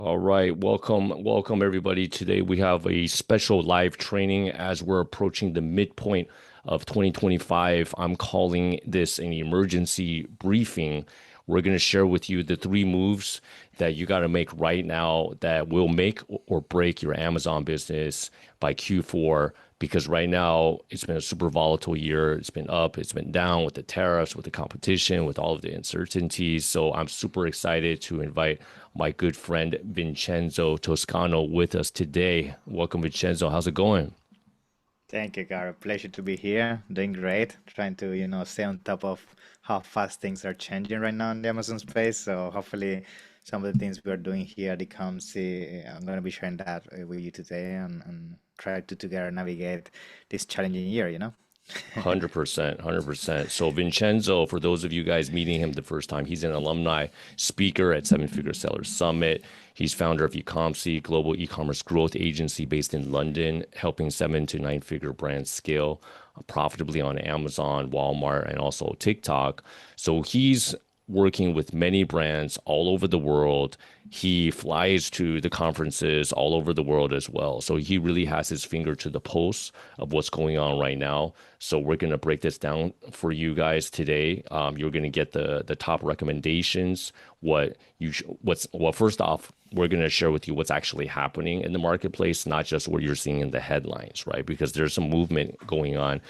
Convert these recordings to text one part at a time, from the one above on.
All right, welcome everybody. Today we have a special live training as we're approaching the midpoint of 2025. I'm calling this an emergency briefing. We're going to share with you the three moves that you got to make right now that will make or break your Amazon business by Q4. Because right now it's been a super volatile year. It's been up, it's been down with the tariffs, with the competition, with all of the uncertainties. So I'm super excited to invite my good friend Vincenzo Toscano with us today. Welcome, Vincenzo. How's it going? Thank you, Gary. Pleasure to be here. Doing great. Trying to, stay on top of how fast things are changing right now in the Amazon space. So hopefully some of the things we're doing here at Ecomcy, I'm going to be sharing that with you today and try to together navigate this challenging year. 100%, 100%. So Vincenzo, for those of you guys meeting him the first time, he's an alumni speaker at Seven Figure Sellers Summit. He's founder of Ecomcy Global e-commerce growth agency based in London, helping 7 to 9 figure brands scale profitably on Amazon, Walmart, and also TikTok. So he's working with many brands all over the world. He flies to the conferences all over the world as well. So he really has his finger to the pulse of what's going on right now. So we're going to break this down for you guys today. You're going to get the top recommendations. Well, first off, we're going to share with you what's actually happening in the marketplace, not just what you're seeing in the headlines, right? Because there's some movement going on,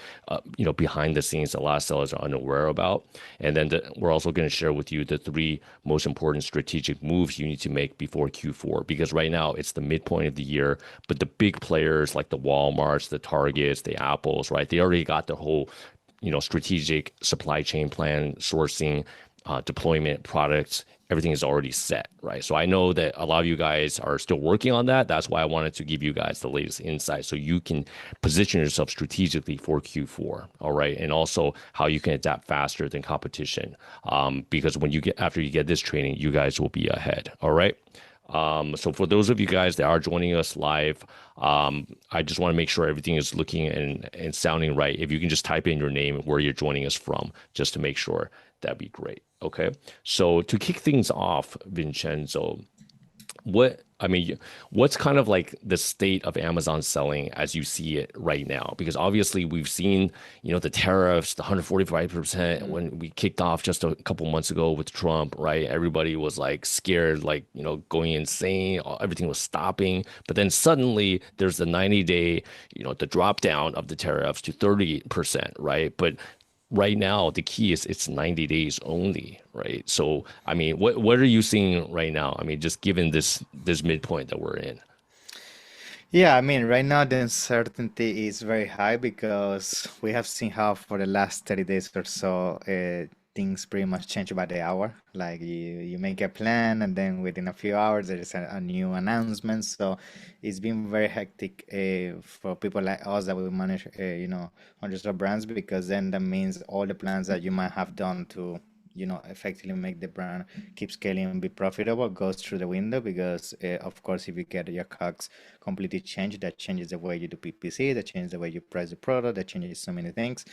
behind the scenes that a lot of sellers are unaware about. And then we're also going to share with you the three most important strategic moves you need to make before Q4. Because right now it's the midpoint of the year, but the big players like the Walmarts, the Targets, the Apples, right? They already got the whole, strategic supply chain plan, sourcing, deployment, products, everything is already set, right? So I know that a lot of you guys are still working on that. That's why I wanted to give you guys the latest insight so you can position yourself strategically for Q4, all right? And also how you can adapt faster than competition. Because after you get this training, you guys will be ahead, all right? So for those of you guys that are joining us live, I just want to make sure everything is looking and sounding right. If you can just type in your name and where you're joining us from, just to make sure, that'd be great. Okay. So to kick things off, Vincenzo, what's kind of like the state of Amazon selling as you see it right now? Because obviously we've seen, the tariffs, the 145% when we kicked off just a couple months ago with Trump, right? Everybody was like scared, like, going insane. Everything was stopping. But then suddenly there's the 90-day, the drop down of the tariffs to 30%, right? But right now the key is it's 90 days only, right? So what are you seeing right now? Just given this midpoint that we're in. Yeah, I mean, right now the uncertainty is very high because we have seen how for the last 30 days or so, things pretty much change by the hour. Like you make a plan and then within a few hours there is a new announcement. So it's been very hectic for people like us that we manage, hundreds of brands because then that means all the plans that you might have done to effectively make the brand keep scaling and be profitable goes through the window because, of course, if you get your COGS completely changed, that changes the way you do PPC, that changes the way you price the product, that changes so many things.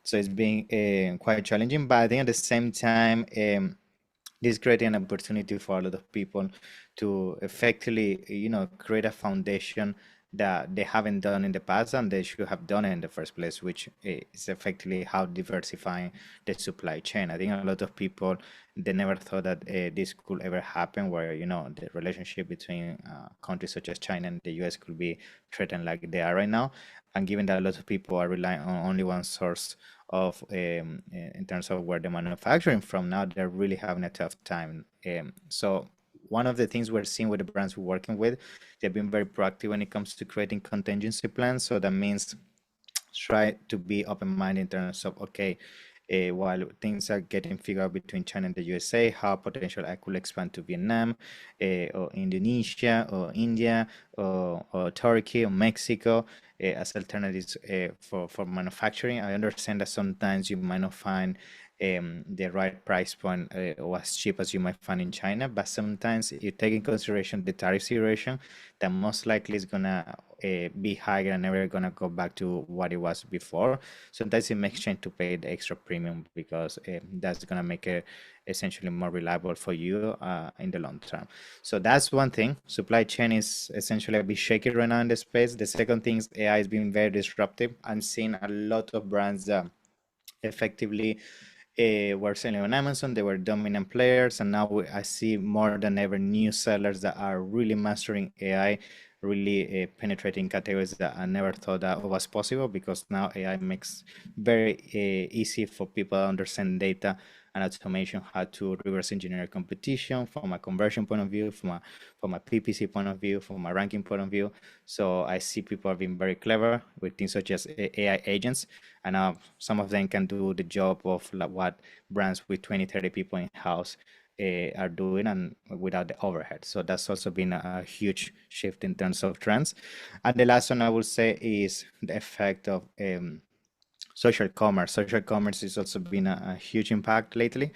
So it's been quite challenging, but I think at the same time, this is creating an opportunity for a lot of people to effectively, create a foundation that they haven't done in the past and they should have done it in the first place, which is effectively how diversifying the supply chain. I think a lot of people they never thought that this could ever happen, where the relationship between countries such as China and the U.S. could be threatened like they are right now. And given that a lot of people are relying on only one source of in terms of where they're manufacturing from now, they're really having a tough time. So one of the things we're seeing with the brands we're working with, they've been very proactive when it comes to creating contingency plans. So that means try to be open-minded in terms of, okay, while things are getting figured out between China and the USA, how potential I could expand to Vietnam, or Indonesia, or India, or Turkey, or Mexico, as alternatives for manufacturing. I understand that sometimes you might not find the right price point or as cheap as you might find in China, but sometimes you take in consideration the tariff situation that most likely is gonna be higher and never gonna go back to what it was before. Sometimes it makes sense to pay the extra premium because that's gonna make it essentially more reliable for you in the long term. So that's one thing. Supply chain is essentially a bit shaky right now in the space. The second thing is AI has been very disruptive. I'm seeing a lot of brands that effectively were selling on Amazon. They were dominant players, and now I see more than ever new sellers that are really mastering AI, really penetrating categories that I never thought that was possible because now AI makes very easy for people to understand data and automation, how to reverse engineer competition from a conversion point of view, from a PPC point of view, from a ranking point of view. So I see people are being very clever with things such as AI agents, and some of them can do the job of like what brands with 20, 30 people in house are doing and without the overhead. So that's also been a huge shift in terms of trends. And the last one I would say is the effect of social commerce. Social commerce has also been a huge impact lately.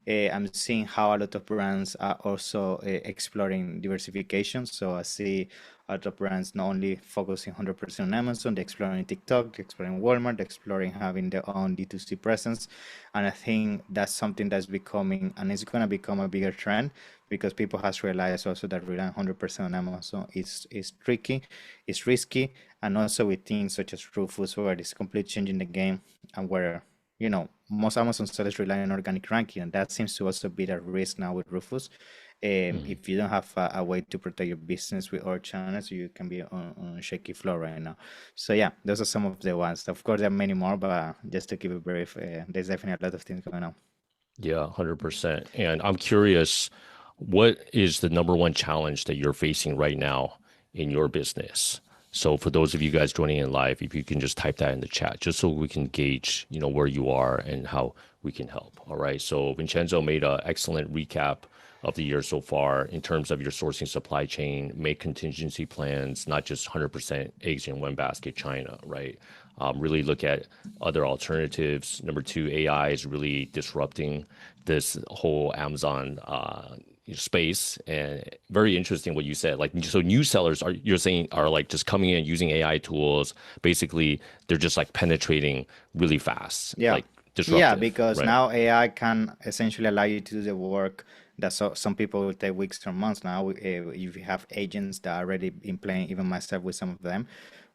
I'm seeing how a lot of brands are also exploring diversification. So I see a lot of brands not only focusing 100% on Amazon, they're exploring TikTok, they're exploring Walmart, they're exploring having their own D2C presence. And I think that's something that's becoming, and it's going to become a bigger trend because people has realized also that relying 100% on Amazon is tricky, it's risky, and also with things such as Rufus, where it's completely changing the game and where most Amazon sellers rely on organic ranking, and that seems to also be the risk now with Rufus. Mhm. If you don't have a way to protect your business with our channels, you can be on shaky floor right now. So yeah, those are some of the ones. Of course, there are many more, but just to keep it brief, there's definitely a lot of things going on. Yeah, 100%. And I'm curious, what is the number one challenge that you're facing right now in your business? So for those of you guys joining in live, if you can just type that in the chat, just so we can gauge, where you are and how we can help. All right. So Vincenzo made an excellent recap of the year so far in terms of your sourcing supply chain, make contingency plans, not just 100% eggs in one basket China, right? Really look at other alternatives. Number two, AI is really disrupting this whole Amazon space, and very interesting what you said. Like, so new sellers are, you're saying, are like just coming in using AI tools. Basically, they're just like penetrating really fast, Yeah. like Yeah, disruptive, because right? now AI can essentially allow you to do the work that some people will take weeks or months now. If you have agents that are already been playing, even myself with some of them,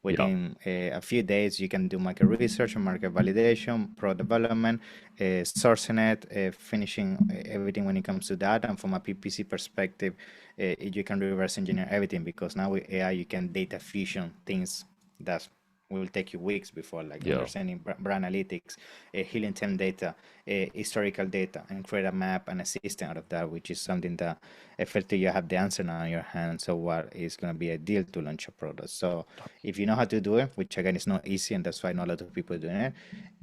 Yeah. within a few days, you can do market research and market validation, pro development, sourcing it, finishing everything when it comes to that. And from a PPC perspective, you can reverse engineer everything because now with AI, you can data fusion things that will take you weeks before, like Yeah. understanding brand analytics, helium temp data, historical data, and create a map and a system out of that, which is something that effectively you have the answer now in your hand. So what is going to be ideal to launch a product? So if you know how to do it, which again is not easy, and that's why not a lot of people doing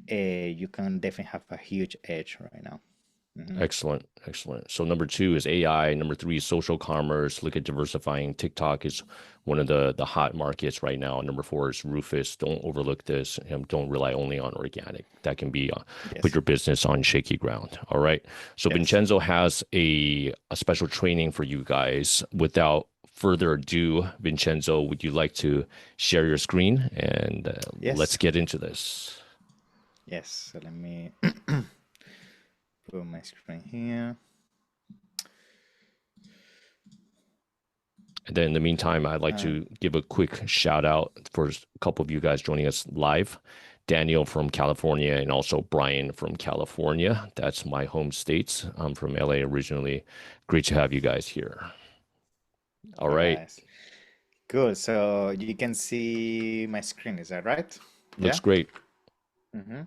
it, you can definitely have a huge edge right now. Hmm. Excellent, excellent. So number two is AI. Number three is social commerce. Look at diversifying. TikTok is one of the hot markets right now. Number four is Rufus. Don't overlook this. Don't rely only on organic. That can be put Yes, your business on shaky ground. All right. So yes, Vincenzo has a special training for you guys. Without further ado, Vincenzo, would you like to share your screen and let's yes, get into this? yes. So let me put my screen here. And then in the meantime, I'd like Uh, to give a quick shout out for a couple of you guys joining us live. Daniel from California and also Brian from California. That's my home states. I'm from LA originally. Great to have you guys here. All very right. nice. Good. So you can see my screen, is that right? Looks Yeah. great. Mm-hmm.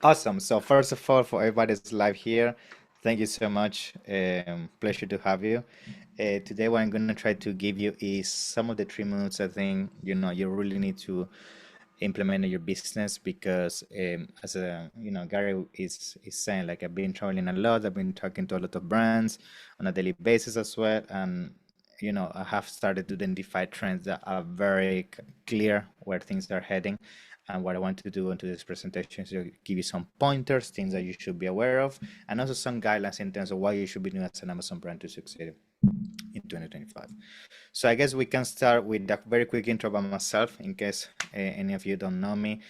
Awesome. So first of all, for everybody that's live here, thank you so much. Pleasure to have you. Today, what I'm gonna try to give you is some of the 3 minutes I think you really need to implement in your business because as Gary is saying, like, I've been traveling a lot. I've been talking to a lot of brands on a daily basis as well, and I have started to identify trends that are very clear where things are heading. And what I want to do into this presentation is to give you some pointers, things that you should be aware of, and also some guidelines in terms of what you should be doing as an Amazon brand to succeed in 2025. So I guess we can start with a very quick intro about myself in case any of you don't know me.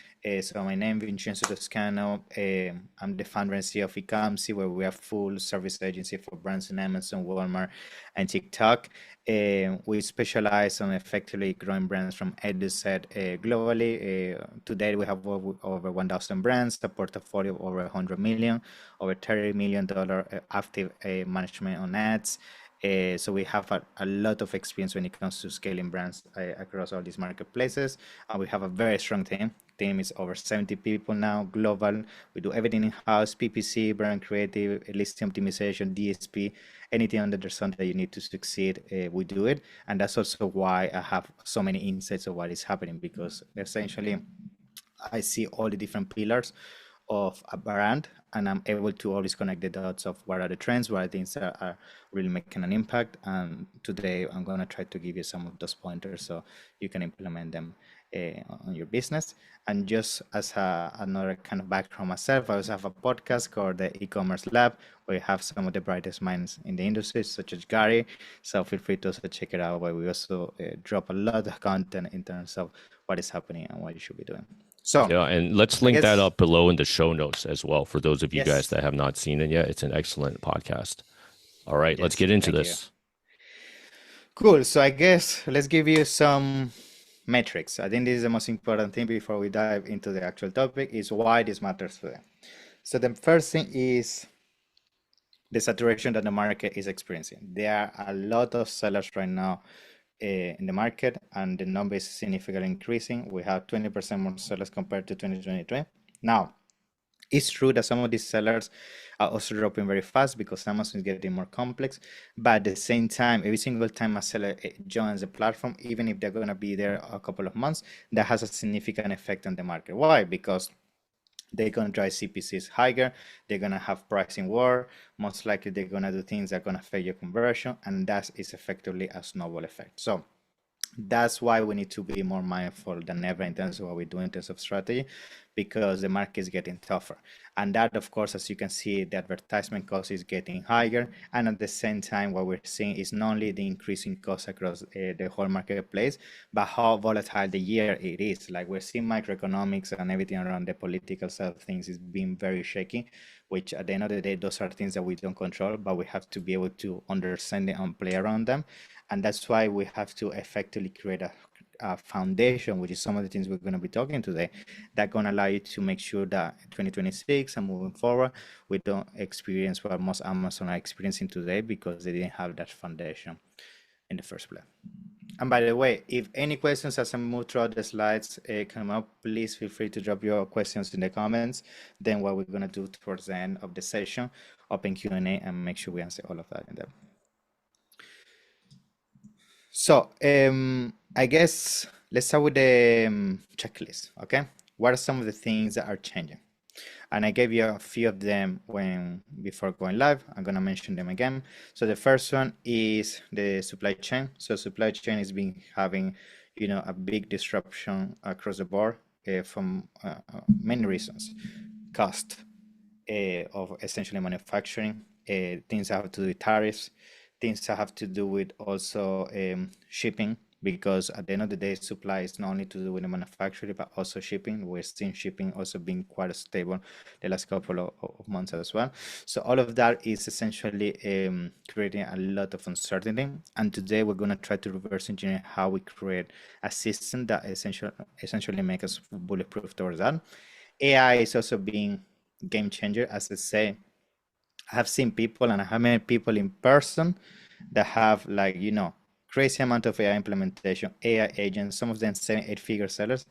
So my name is Vincenzo Toscano. I'm the founder and CEO of Ecomcy, where we are full service agency for brands in Amazon, Walmart, and TikTok. We specialize on effectively growing brands from A to Z globally. Today we have over 1,000 brands, a portfolio of over 100 million, over $30 million active management on ads. So we have a lot of experience when it comes to scaling brands across all these marketplaces. And we have a very strong team. Team is over 70 people now, global. We do everything in-house, PPC, brand creative, listing optimization, DSP, anything under the sun that you need to succeed, we do it. And that's also why I have so many insights of what is happening, because essentially I see all the different pillars of a brand, and I'm able to always connect the dots of what are the trends, what are things that are really making an impact. And today I'm going to try to give you some of those pointers so you can implement them on your business. And just as another kind of background myself, I also have a podcast called the E-commerce Lab, where we have some of the brightest minds in the industry, such as Gary. So feel free to also check it out, where we also drop a lot of content in terms of what is happening and what you should be doing. So Yeah, and let's I link that guess, up below in the show notes as well for those of you guys yes, that have not seen it yet. It's an excellent podcast. All right, let's yes, get into thank you. this. Cool. So I guess let's give you some metrics. I think this is the most important thing before we dive into the actual topic, is why this matters today. So the first thing is the saturation that the market is experiencing. There are a lot of sellers right now in the market, and the number is significantly increasing. We have 20% more sellers compared to 2023. Now, it's true that some of these sellers are also dropping very fast because Amazon is getting more complex. But at the same time, every single time a seller joins the platform, even if they're going to be there a couple of months, that has a significant effect on the market. Why? Because they're going to drive CPCs higher. They're going to have pricing war. Most likely, they're going to do things that are going to affect your conversion. And that is effectively a snowball effect. So that's why we need to be more mindful than ever in terms of what we do in terms of strategy, because the market is getting tougher. And that, of course, as you can see, the advertisement cost is getting higher. And at the same time, what we're seeing is not only the increasing cost across the whole marketplace, but how volatile the year it is. Like, we're seeing microeconomics and everything around the political side of things is being very shaky, which at the end of the day, those are things that we don't control, but we have to be able to understand it and play around them. And that's why we have to effectively create a foundation, which is some of the things we're going to be talking today, that going to allow you to make sure that 2026 and moving forward, we don't experience what most Amazon are experiencing today, because they didn't have that foundation in the first place. And by the way, if any questions as I move throughout the slides come up, please feel free to drop your questions in the comments. Then what we're going to do towards the end of the session, open Q&A, and make sure we answer all of that in there. So I guess let's start with the checklist, okay? What are some of the things that are changing? And I gave you a few of them before going live. I'm gonna mention them again. So the first one is the supply chain. So supply chain has been having, a big disruption across the board from many reasons. Cost of essentially manufacturing, things that have to do with tariffs, things that have to do with also shipping, because at the end of the day, supply is not only to do with the manufacturing, but also shipping. We're seeing shipping also being quite stable the last couple of months as well. So all of that is essentially creating a lot of uncertainty. And today we're going to try to reverse engineer how we create a system that essentially make us bulletproof towards that. AI is also being game changer, as I say. I have seen people, and I have met people in person that have, like, crazy amount of AI implementation, AI agents, some of them 7, 8 figure sellers.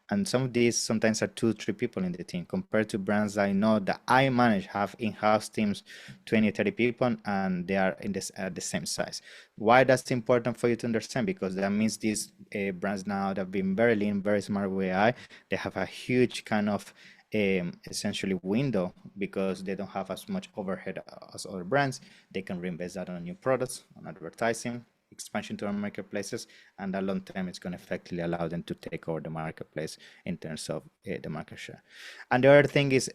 And some of these sometimes are 2, 3 people in the team, compared to brands I know that I manage have in-house teams, 20, 30 people, and they are at the same size. Why that's important for you to understand? Because that means these brands now that have been very lean, very smart with AI, they have a huge kind of essentially window, because they don't have as much overhead as other brands. They can reinvest that on new products, on advertising, expansion to our marketplaces, and that long term is going to effectively allow them to take over the marketplace in terms of the market share. And the other thing is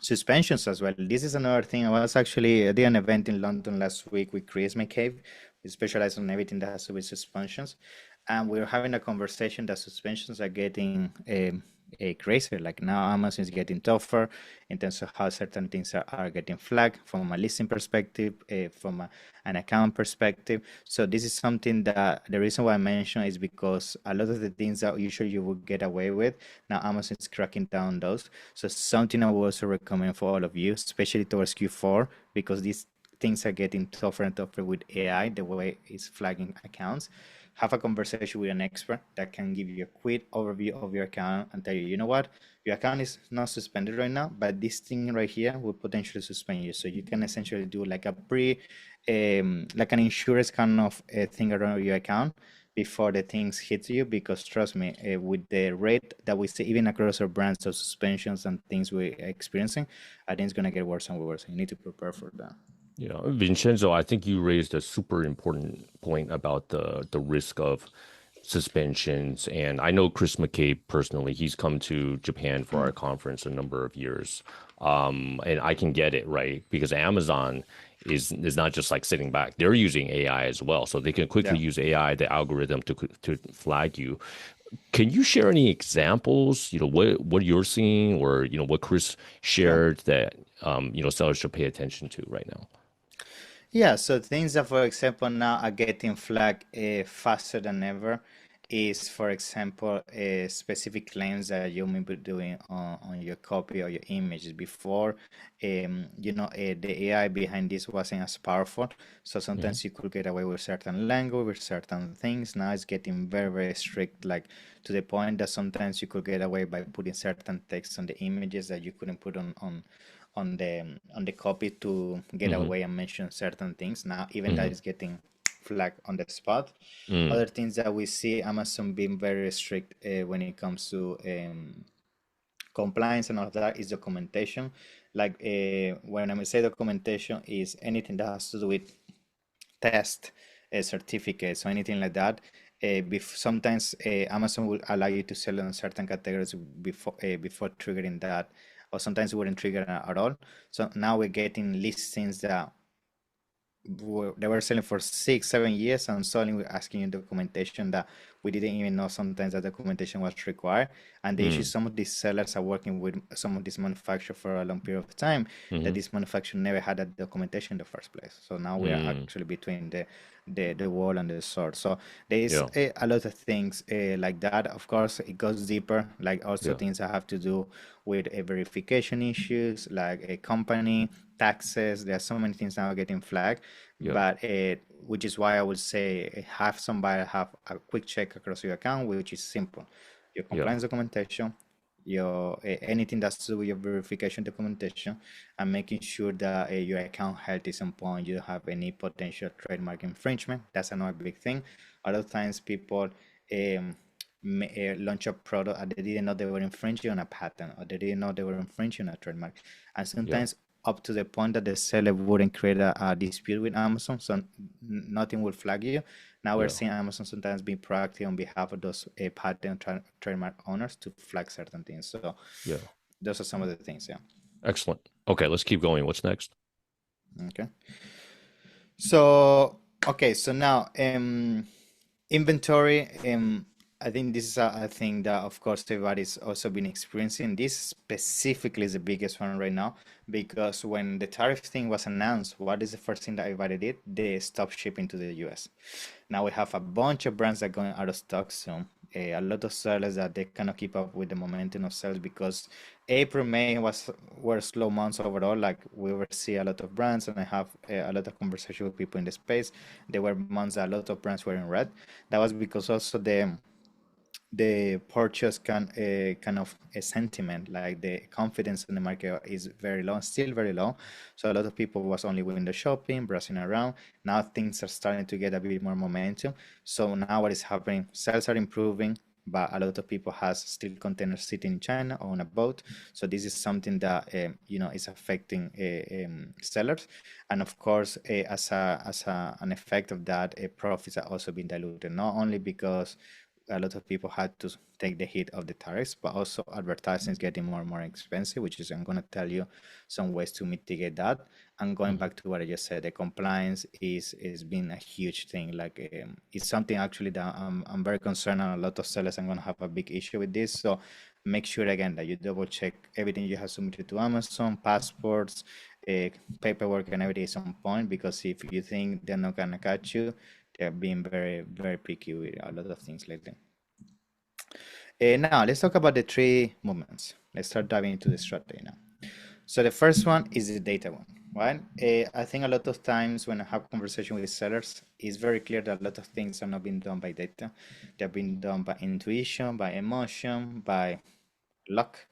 Suspensions as well. This is another thing. I did an event in London last week with Chris McCabe. We specialize on everything that has to do with suspensions, and we were having a conversation that suspensions are getting a crazier. Like now, Amazon is getting tougher in terms of how certain things are getting flagged from a listing perspective, from an account perspective. So this is something that the reason why I mentioned is because a lot of the things that usually you would get away with, now Amazon is cracking down those. So something I would also recommend for all of you, especially towards Q4, because these things are getting tougher and tougher with AI, the way it's flagging accounts. Have a conversation with an expert that can give you a quick overview of your account and tell you, you know what, your account is not suspended right now, but this thing right here will potentially suspend you. So you can essentially do like like an insurance kind of thing around your account before the things hit you, because trust me, with the rate that we see even across our brands of suspensions and things we're experiencing, I think it's going to get worse and worse. You need to prepare for that. Yeah, Vincenzo, I think you raised a super important point about the risk of suspensions. And I know Chris McCabe personally, he's come to Japan for our conference a number of years. And I can get it, right? Because Amazon is not just like sitting back. They're using AI as well. So they can quickly Yeah. use AI, the algorithm to flag you. Can you share any examples, what you're seeing or, what Chris Sure. shared that, sellers should pay attention to right now? Yeah, so things that, for example, now are getting flagged faster than ever is, for example, specific claims that you may be doing on your copy or your images before. The AI behind this wasn't as powerful, so Hmm. sometimes you could get away with certain language, with certain things. Now it's getting very, very strict, like to the point that sometimes you could get away by putting certain text on the images that you couldn't put on the copy to get Hmm. away and mention certain things. Now even that Hmm. is getting flagged on the spot. Mm. Other things that we see Amazon being very strict when it comes to compliance and all of that is documentation. Like when I say documentation is anything that has to do with test certificates or anything like that. Sometimes Amazon will allow you to sell on certain categories before triggering that, or sometimes it wouldn't trigger at all. So now we're getting listings that they were selling for 6 7 years, and suddenly we're asking you documentation that we didn't even know sometimes that documentation was required. And the issue is Mm. some of these sellers are working with some of these manufacturers for a long period of time, that Hmm. this manufacturer never had that documentation in the first place. So now we are Mm. actually between the wall and the sword. So there is Yeah. a lot of things like that. Of course it goes deeper, like also Yeah. things that have to do with verification issues, like a company taxes. There are so many things now getting flagged, Yeah. but which is why I would say have somebody have a quick check across your account, which is simple. Your Yeah. compliance documentation, your anything that's to do with your verification documentation, and making sure that your account health is on point. You don't have any potential trademark infringement. That's another big thing. A lot of times people um, launch a product and they didn't know they were infringing on a patent, or they didn't know they were infringing on a trademark, and Yeah. sometimes up to the point that the seller wouldn't create a dispute with Amazon, so nothing will flag you. Now we're Yeah. seeing Amazon sometimes being proactive on behalf of those patent trademark owners to flag certain things. So Yeah. those are some of the things, yeah. Excellent. Okay, let's keep going. What's next? Okay. So okay, so now inventory. I think this is a thing that, of course, everybody's also been experiencing. This specifically is the biggest one right now, because when the tariff thing was announced, what is the first thing that everybody did? They stopped shipping to the US. Now we have a bunch of brands that are going out of stock soon. A lot of sellers that they cannot keep up with the momentum of sales, because April, May were slow months overall. Like we were see a lot of brands, and I have a lot of conversation with people in the space. There were months that a lot of brands were in red. That was because also the purchase kind of a sentiment, like the confidence in the market is very low, still very low. So a lot of people was only window shopping, browsing around. Now things are starting to get a bit more momentum. So now what is happening, sales are improving, but a lot of people has still containers sitting in China or on a boat. So this is something that is affecting sellers, and of course an effect of that, profits are also being diluted, not only because a lot of people had to take the hit of the tariffs, but also advertising is getting more and more expensive, which is I'm going to tell you some ways to mitigate that. And going Mhm. back to what I just said, the compliance is been a huge thing. Like it's something actually that I'm very concerned, and a lot of sellers are going to have a big issue with this. So make sure again that you double check everything you have submitted to Amazon, passports, uh, paperwork, and everything is on point. Because if you think they're not going to catch you, they're being very, very picky with a lot of things lately. Now, let's talk about the three movements. Let's start diving into the strategy now. So the first one is the data one, right? I think a lot of times when I have conversation with sellers, it's very clear that a lot of things are not being done by data. They're being done by intuition, by emotion, by luck.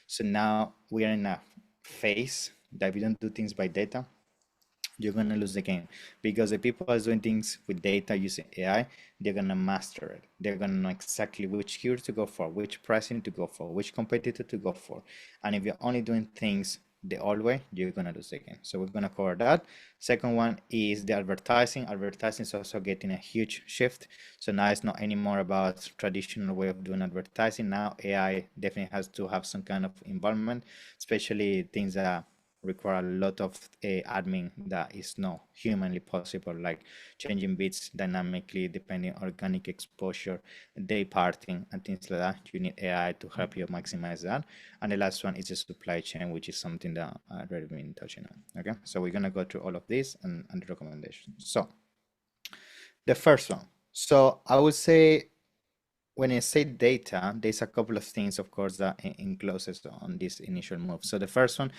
So now we are in a phase that if you don't do things by data, you're gonna lose the game because the people are doing things with data using AI, they're gonna master it. They're gonna know exactly which keyword to go for, which pricing to go for, which competitor to go for. And if you're only doing things the old way, you're gonna lose the game. So we're gonna cover that. Second one is the advertising. Advertising is also getting a huge shift. So now it's not anymore about traditional way of doing advertising. Now AI definitely has to have some kind of involvement, especially things that require a lot of admin that is not humanly possible, like changing bits dynamically depending on organic exposure, day parting, and things like that. You need AI to help you maximize that. And the last one is the supply chain, which is something that I've already been touching on. Okay, so we're gonna go through all of this and the recommendations. So the first one. So I would say when I say data, there's a couple of things, of course, that encloses on this initial move. So the first one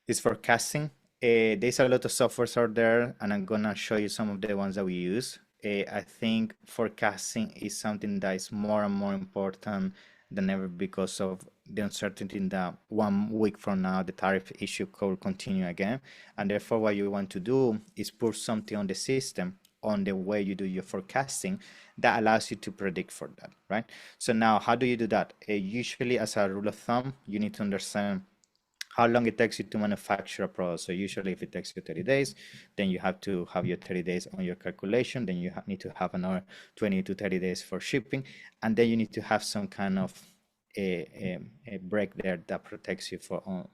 is forecasting. There's a lot of softwares out there, and I'm gonna show you some of the ones that we use. I think forecasting is something that is more and more important than ever because of the uncertainty that 1 week from now the tariff issue could continue again. And therefore, what you want to do is put something on the system on the way you do your forecasting that allows you to predict for that, right? So now, how do you do that? Usually, as a rule of thumb, you need to understand how long it takes you to manufacture a product. So usually if it takes you 30 days, then you have to have your 30 days on your calculation. Then you need to have another 20 to 30 days for shipping. And then you need to have some kind of a break there that protects you for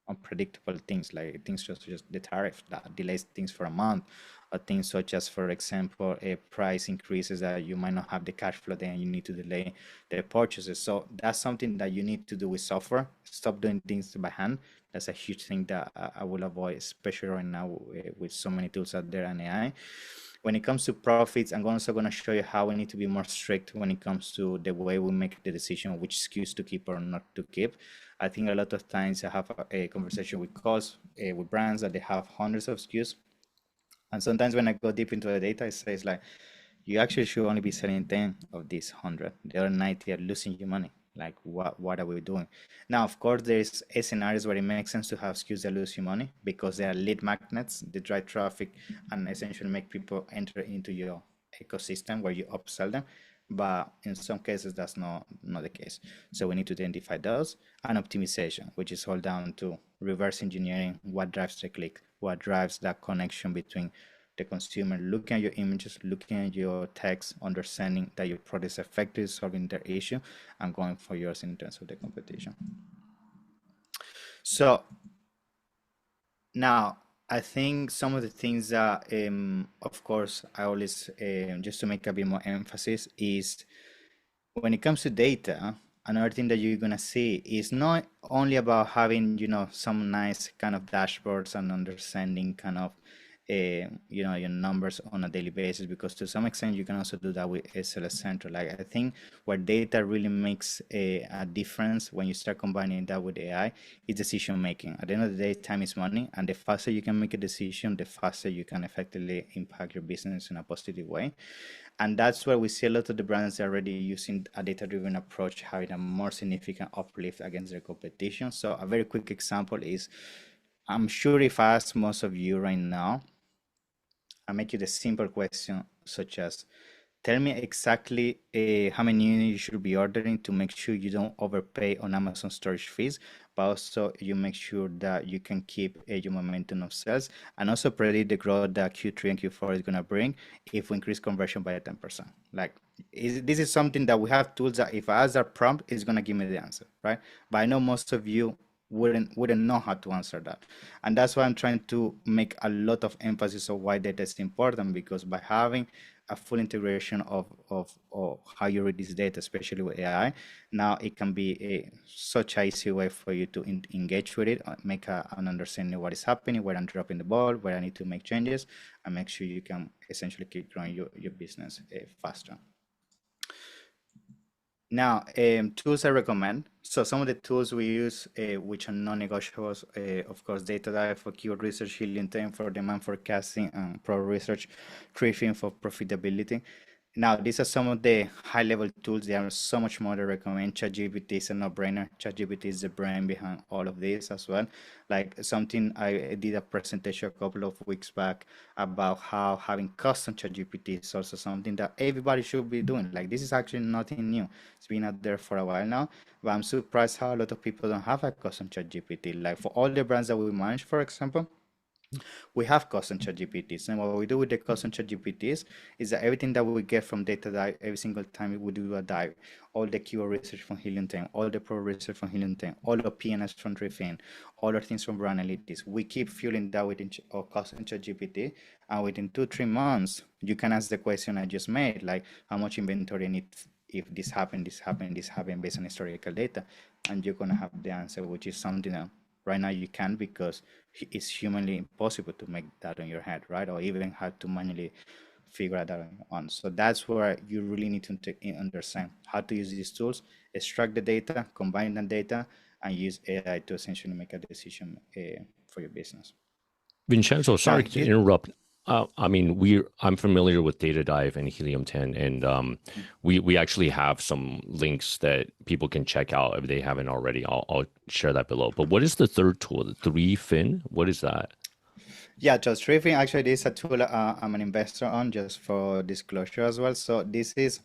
unpredictable things, like things such as the tariff that delays things for a month, or things such as, for example, a price increases that you might not have the cash flow then you need to delay the purchases. So that's something that you need to do with software. Stop doing things by hand. That's a huge thing that I will avoid, especially right now with so many tools out there and AI. When it comes to profits, I'm also going to show you how we need to be more strict when it comes to the way we make the decision which SKUs to keep or not to keep. I think a lot of times I have a conversation with calls with brands that they have hundreds of SKUs, and sometimes when I go deep into the data, it says like, you actually should only be selling 10 of these 100. The other 90 are losing you money. Like, what are we doing? Now, of course, there's scenarios where it makes sense to have SKUs that lose you money because they are lead magnets, they drive traffic, and essentially make people enter into your ecosystem where you upsell them. But in some cases, that's not the case. So we need to identify those, and optimization, which is all down to reverse engineering what drives the click, what drives that connection between the consumer looking at your images, looking at your text, understanding that your product is effective solving their issue, and going for yours in terms of the competition. So now I think some of the things that, of course, I always just to make a bit more emphasis is when it comes to data. Another thing that you're gonna see is not only about having, some nice kind of dashboards and understanding kind of your numbers on a daily basis, because to some extent you can also do that with SLS Central. Like, I think where data really makes a difference when you start combining that with AI is decision making. At the end of the day, time is money, and the faster you can make a decision, the faster you can effectively impact your business in a positive way. And that's where we see a lot of the brands are already using a data-driven approach, having a more significant uplift against their competition. So a very quick example is, I'm sure if I ask most of you right now, I make you the simple question, such as, tell me exactly how many units you should be ordering to make sure you don't overpay on Amazon storage fees. but also you make sure that you can keep your momentum of sales and also predict the growth that Q3 and Q4 is going to bring if we increase conversion by 10%. Like this is something that we have tools that if I ask that prompt, it's going to give me the answer, right? But I know most of you wouldn't know how to answer that, and that's why I'm trying to make a lot of emphasis on why data is important, because by having a full integration of how you read this data, especially with AI, now it can be such an easy way for you to engage with it, make an understanding of what is happening, where I'm dropping the ball, where I need to make changes, and make sure you can essentially keep growing your business faster. Now, tools I recommend. So some of the tools we use, which are non-negotiables, of course, data dive for keyword research, Helium 10 for demand forecasting, and Pro Research, Triffin for profitability. Now, these are some of the high-level tools. There are so much more to recommend. ChatGPT is a no-brainer. ChatGPT is the brain behind all of this as well. Like something I did a presentation a couple of weeks back about how having custom ChatGPT is also something that everybody should be doing. Like this is actually nothing new. It's been out there for a while now, but I'm surprised how a lot of people don't have a custom ChatGPT. Like for all the brands that we manage, for example, we have custom ChatGPTs, and what we do with the custom ChatGPTs is that everything that we get from data dive, every single time we do a dive, all the keyword research from Helium 10, all the pro research from Helium 10, all the PNS from Triffin, all the things from brand analytics, we keep fueling that within our custom ChatGPT, and within 2-3 months, you can ask the question I just made, like how much inventory I need if this happened, this happened, this happened based on historical data, and you're gonna have the answer, which is something that right now you can, because it's humanly impossible to make that on your head, right? Or even have to manually figure out that on your own. So that's where you really need to understand how to use these tools, extract the data, combine the data, and use AI to essentially make a decision for your business. Vincenzo, Now, sorry to interrupt. I mean, I'm familiar with Data Dive and Helium 10, and we actually have some links that people can check out if they haven't already. I'll share that below. But what is the third tool, the Triffin? What is that? yeah, just Triffin, actually, this is a tool I'm an investor on, just for disclosure as well. So this is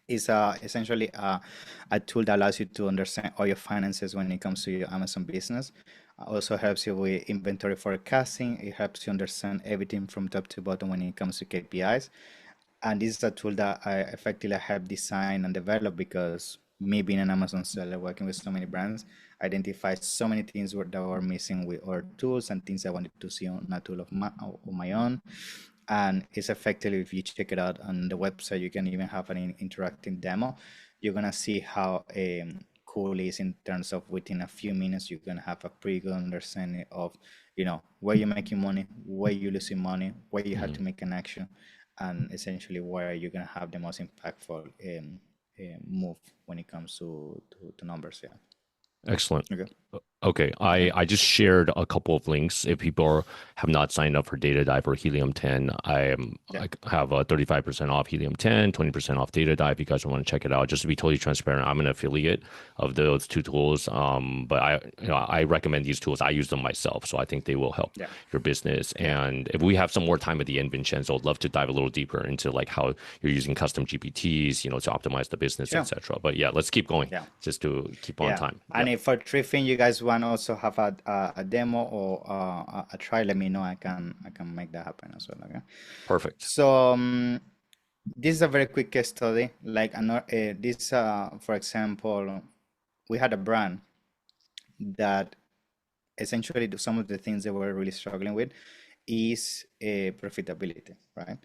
essentially a tool that allows you to understand all your finances when it comes to your Amazon business. Also helps you with inventory forecasting. It helps you understand everything from top to bottom when it comes to KPIs. And this is a tool that I effectively help design and develop, because me being an Amazon seller, working with so many brands, identified so many things that were missing with our tools and things I wanted to see on a tool of my own. And it's effectively, if you check it out on the website, you can even have an interactive demo. You're gonna see how cool it is in terms of within a few minutes you're gonna have a pretty good understanding of where you're making money, where you're losing money, where you have to make an action, and essentially where you're gonna have the most impactful move when it comes to numbers. Yeah. Excellent. Okay. Okay, I just shared a couple of links. If people have not signed up for Data Dive or Helium 10, I have a 35% off Helium 10, 20% off Data Dive. If you guys want to check it out, just to be totally transparent, I'm an affiliate of those two tools. But I recommend these tools. I use them myself, so I think they will help your business. And if we have some more time at the end, Vincenzo, I'd love to dive a little deeper into like how you're using custom GPTs, to optimize the business, etc. But yeah, let's keep going, just to keep on time. And if for Triffin you guys want to also have a demo or a try, let me know. I can make that happen as well. Okay. Perfect. So this is a very quick case study. Like this, for example, we had a brand that essentially some of the things they were really struggling with is profitability, right?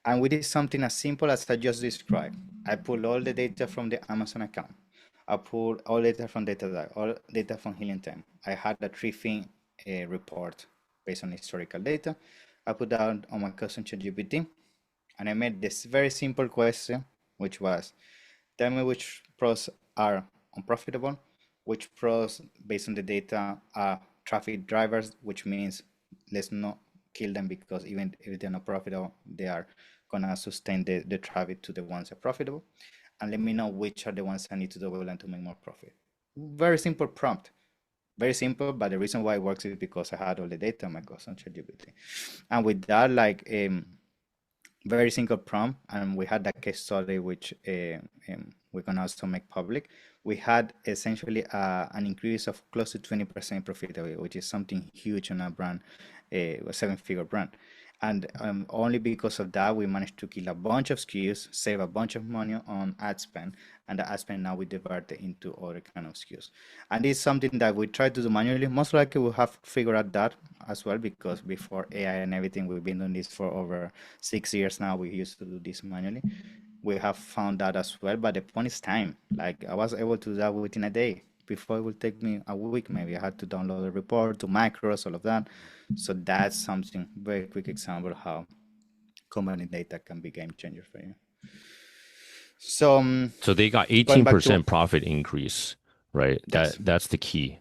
And we did something as simple as I just described. I pulled all the data from the Amazon account. I pulled all data from data, all data from Helium 10. I had a Triffin report based on historical data. I put that on my custom ChatGPT, and I made this very simple question, which was, tell me which pros are unprofitable, which pros based on the data are traffic drivers, which means let's not kill them, because even if they're not profitable, they are gonna sustain the traffic to the ones that are profitable. And let me know which are the ones I need to double and to make more profit. Very simple prompt. Very simple, but the reason why it works is because I had all the data on my custom ChatGPT. And with that, like very single prompt, and we had that case study which we can also make public. We had essentially an increase of close to 20% profitability, which is something huge on a brand, a seven-figure brand. And only because of that, we managed to kill a bunch of SKUs, save a bunch of money on ad spend, and the ad spend now we divert it into other kind of SKUs. And it's something that we try to do manually. Most likely we'll have to figure out that as well, because before AI and everything, we've been doing this for over 6 years now. We used to do this manually. We have found that as well, but the point is time. Like I was able to do that within a day. Before it would take me a week, maybe I had to download a report, do macros, all of that. So that's something very quick example how company data can be game changer for you. So So they got going back to 18% profit increase, right? yes, That's the key,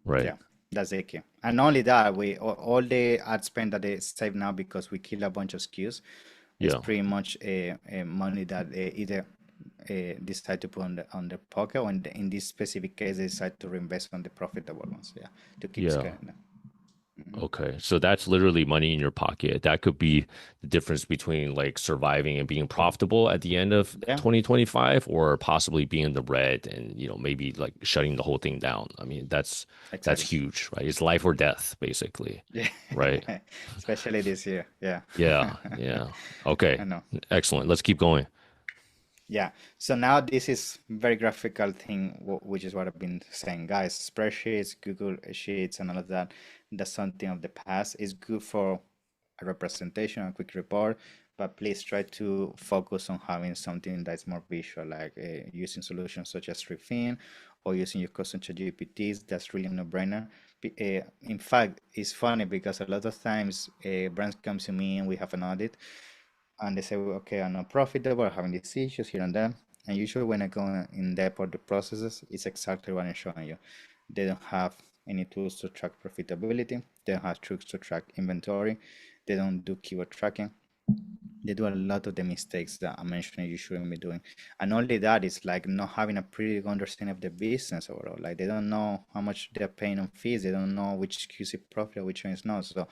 right? yeah, that's the key. And not only that, we all the ad spend that they save now because we kill a bunch of SKUs is Yeah. pretty much a money that they either decide to put on the pocket, or in this specific case, they decide to reinvest on the profitable ones. Yeah, to keep Yeah. scaling them. Okay. So that's literally money in your pocket. That could be the difference between like surviving and being profitable at the end of Yeah, 2025 or possibly being in the red and, maybe like shutting the whole thing down. I mean, that's exactly. huge, right? It's life or death, basically, Yeah, right? especially this year. Yeah, Yeah. Yeah. I Okay. know. Excellent. Let's keep going. Yeah. So now this is very graphical thing, which is what I've been saying, guys. Spreadsheets, Google Sheets, and all of that. That's something of the past. It's good for a representation, a quick report, but please try to focus on having something that's more visual, like using solutions such as Refin or using your custom ChatGPTs. That's really no-brainer. In fact, it's funny because a lot of times brands come to me and we have an audit and they say, "Well, okay, I'm not profitable, I'm having these issues here and there." And usually when I go in depth of the processes, it's exactly what I'm showing you. They don't have any tools to track profitability. They don't have tools to track inventory. They don't do keyword tracking. They do a lot of the mistakes that I mentioned you shouldn't be doing. And only that is like not having a pretty good understanding of the business overall. Like they don't know how much they're paying on fees. They don't know which QC profit, which one is not. So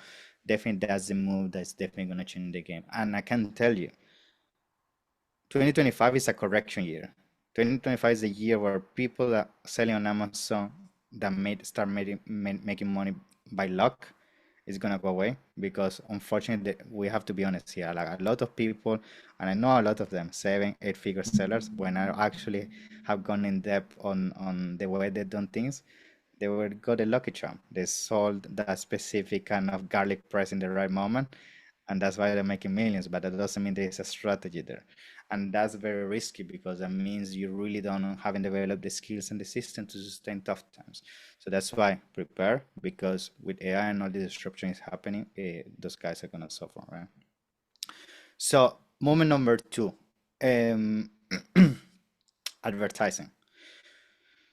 definitely that's the move that's definitely gonna change the game. And I can tell you, 2025 is a correction year. 2025 is the year where people that selling on Amazon that made start making money by luck is gonna go away, because unfortunately we have to be honest here. Like a lot of people, and I know a lot of them, seven, eight-figure sellers, when I actually have gone in depth on the way they done things, they were got a lucky charm. They sold that specific kind of garlic press in the right moment, and that's why they're making millions. But that doesn't mean there's a strategy there, and that's very risky because that means you really don't haven't developed the skills and the system to sustain tough times. So that's why prepare, because with AI and all the disruption is happening, those guys are gonna suffer, right? So moment number two, um, advertising.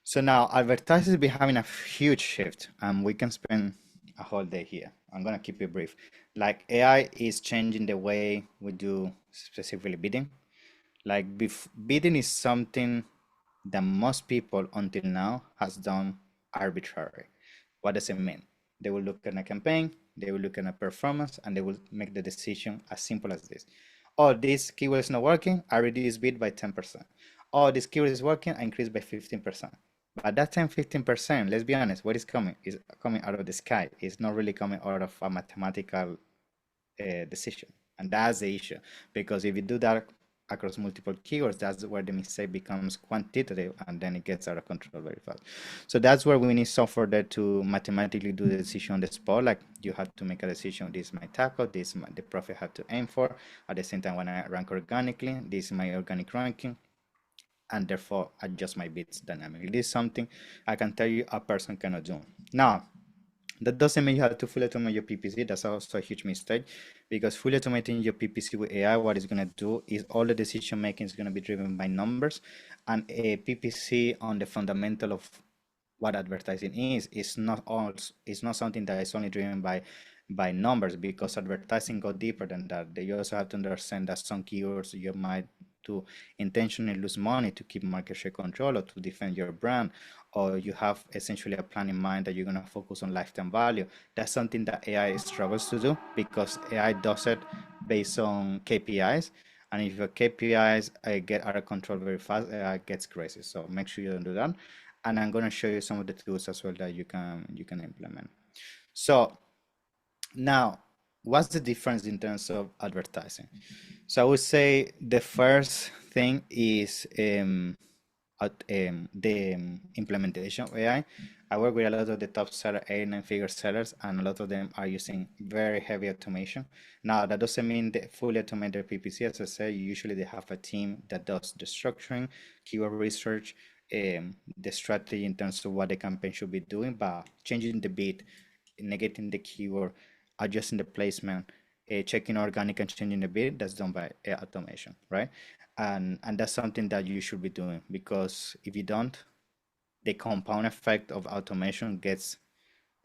So now advertisers be having a huge shift, and we can spend a whole day here. I'm gonna keep it brief. Like AI is changing the way we do specifically bidding. Like bidding is something that most people until now has done arbitrary. What does it mean? They will look at a campaign, they will look at a performance, and they will make the decision as simple as this. Oh, this keyword is not working, I reduce bid by 10%. Oh, this keyword is working, I increase by 15%. But that 10, 15%, let's be honest, what is coming? Is coming out of the sky. It's not really coming out of a mathematical decision. And that's the issue. Because if you do that across multiple keywords, that's where the mistake becomes quantitative, and then it gets out of control very fast. So that's where we need software there to mathematically do the decision on the spot. Like you have to make a decision, this is my tackle, this is the profit I have to aim for. At the same time, when I rank organically, this is my organic ranking, and therefore adjust my bits dynamically. This is something I can tell you a person cannot do. Now, that doesn't mean you have to fully automate your PPC. That's also a huge mistake, because fully automating your PPC with AI, what it's going to do is all the decision making is going to be driven by numbers, and a PPC on the fundamental of what advertising is not all, it's not something that is only driven by numbers, because advertising go deeper than that. You also have to understand that some keywords you might to intentionally lose money to keep market share control or to defend your brand, or you have essentially a plan in mind that you're going to focus on lifetime value. That's something that AI struggles to do because AI does it based on KPIs. And if your KPIs get out of control very fast, AI gets crazy. So make sure you don't do that. And I'm going to show you some of the tools as well that you can implement. So now, what's the difference in terms of advertising? So I would say the first thing is the implementation of AI. I work with a lot of the top seller, 8 9 figure sellers, and a lot of them are using very heavy automation. Now, that doesn't mean they fully automate their PPC. As I say, usually they have a team that does the structuring, keyword research, the strategy in terms of what the campaign should be doing, but changing the bid, negating the keyword, adjusting the placement, checking organic and changing the bid, that's done by automation, right? And that's something that you should be doing because if you don't, the compound effect of automation gets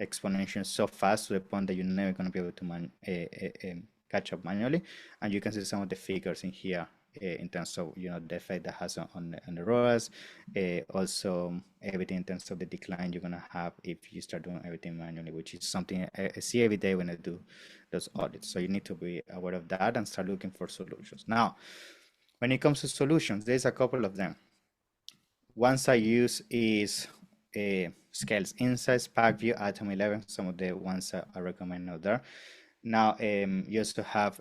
exponential so fast to the point that you're never going to be able to catch up manually. And you can see some of the figures in here in terms of the effect that has on the ROAS, also everything in terms of the decline you're going to have if you start doing everything manually, which is something I see every day when I do those audits. So you need to be aware of that and start looking for solutions. Now, when it comes to solutions, there's a couple of them. Ones I use is Scales Insights, PackView, Atom 11, some of the ones that I recommend out there. Now, you also have,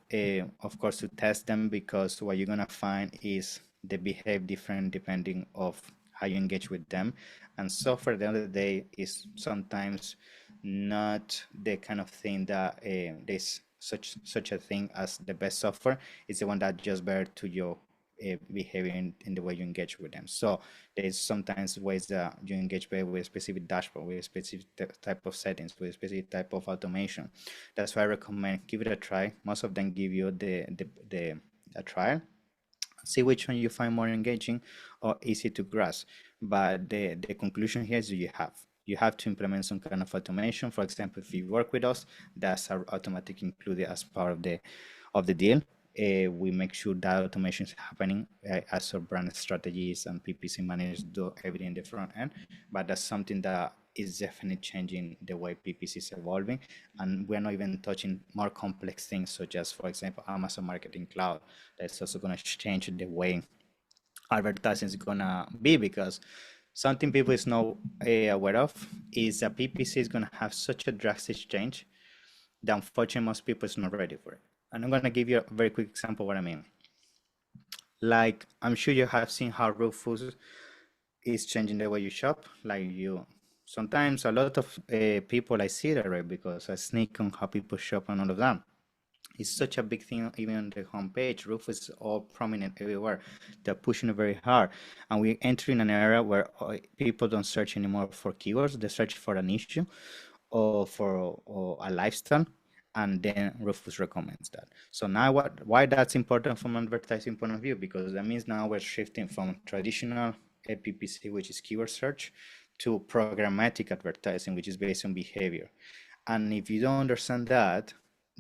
of course, to test them because what you're going to find is they behave different depending of how you engage with them. And software at the end of the day is sometimes not the kind of thing that there's such a thing as the best software. It's the one that just better to your behavior in the way you engage with them. So there's sometimes ways that you engage better with a specific dashboard, with a specific type of settings, with a specific type of automation. That's why I recommend give it a try. Most of them give you a trial. See which one you find more engaging or easy to grasp. But the conclusion here is you have to implement some kind of automation. For example, if you work with us, that's automatically included as part of the deal. We make sure that automation is happening as our brand strategies and PPC managers do everything in the front end. But that's something that is definitely changing the way PPC is evolving. And we're not even touching more complex things, such as, for example, Amazon Marketing Cloud. That's also going to change the way advertising is going to be, because something people is not aware of is that PPC is going to have such a drastic change that unfortunately most people is not ready for it. And I'm going to give you a very quick example of what I mean. Like, I'm sure you have seen how Rufus is changing the way you shop. Like, sometimes a lot of people, I see that, right? Because I sneak on how people shop and all of that. It's such a big thing, even on the homepage. Rufus is all prominent everywhere. They're pushing it very hard. And we're entering an era where people don't search anymore for keywords. They search for an issue or for a lifestyle, and then Rufus recommends that. So now why that's important from an advertising point of view? Because that means now we're shifting from traditional PPC, which is keyword search, to programmatic advertising, which is based on behavior. And if you don't understand that,